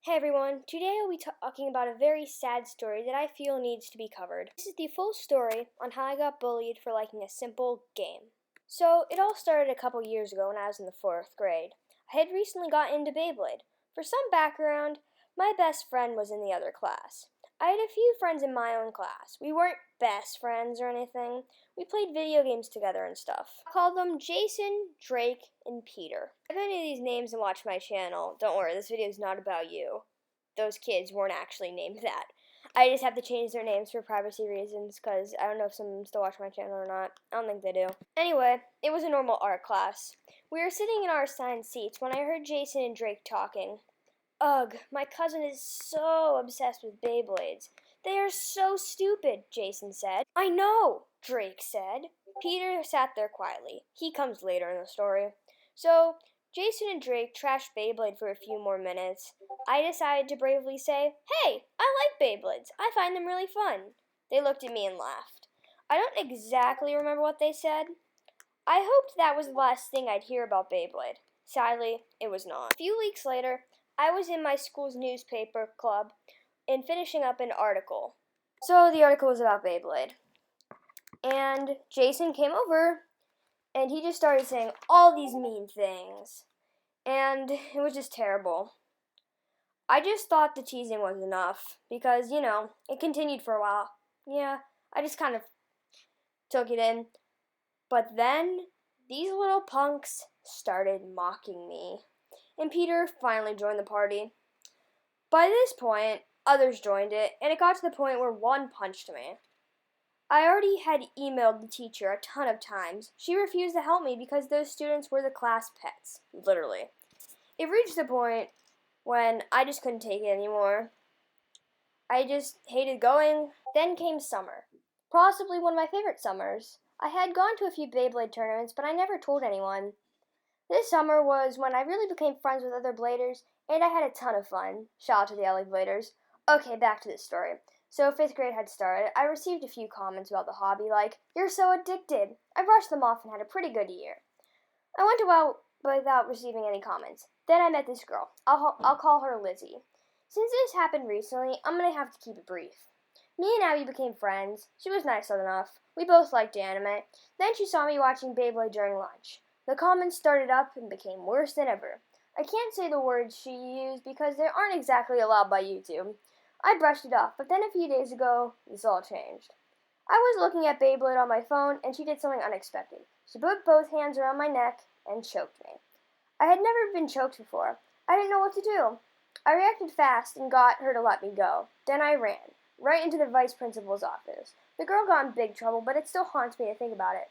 Hey everyone, today I'll be talking about a very sad story that I feel needs to be covered. This is the full story on how I got bullied for liking a simple game. So, it all started a couple years ago when I was in the 4th grade. I had recently gotten into Beyblade. For some background, my best friend was in the other class. I had a few friends in my own class. We weren't best friends or anything. We played video games together and stuff. I called them Jason, Drake, and Peter. If any of these names and watch my channel, don't worry, this video is not about you. Those kids weren't actually named that. I just have to change their names for privacy reasons because I don't know if some of them still watch my channel or not. I don't think they do. Anyway, it was a normal art class. We were sitting in our assigned seats when I heard Jason and Drake talking. Ugh, my cousin is so obsessed with Beyblades. They are so stupid, Jason said. I know, Drake said. Peter sat there quietly. He comes later in the story. So, Jason and Drake trashed Beyblade for a few more minutes. I decided to bravely say, "Hey, I like Beyblades. I find them really fun." They looked at me and laughed. I don't exactly remember what they said. I hoped that was the last thing I'd hear about Beyblade. Sadly, it was not. A few weeks later, I was in my school's newspaper club and finishing up an article. So the article was about Beyblade. And Jason came over and he just started saying all these mean things. And it was just terrible. I just thought the teasing was enough because, it continued for a while. Yeah, I just kind of took it in. But then these little punks started mocking me. And Peter finally joined the party. By this point, others joined it, and it got to the point where one punched me. I already had emailed the teacher a ton of times. She refused to help me because those students were the class pets, literally. It reached the point when I just couldn't take it anymore. I just hated going. Then came summer, possibly one of my favorite summers. I had gone to a few Beyblade tournaments, but I never told anyone. This summer was when I really became friends with other bladers, and I had a ton of fun. Shout out to the LA Bladers. Okay, back to this story. So 5th grade had started. I received a few comments about the hobby like, "You're so addicted." I brushed them off and had a pretty good year. I went out without receiving any comments. Then I met this girl. I'll call her Lizzie. Since this happened recently, I'm going to have to keep it brief. Me and Abby became friends. She was nice enough. We both liked anime. Then she saw me watching Beyblade during lunch. The comments started up and became worse than ever. I can't say the words she used because they aren't exactly allowed by YouTube. I brushed it off, but then a few days ago, this all changed. I was looking at Beyblade on my phone, and she did something unexpected. She put both hands around my neck and choked me. I had never been choked before. I didn't know what to do. I reacted fast and got her to let me go. Then I ran, right into the vice principal's office. The girl got in big trouble, but it still haunts me to think about it.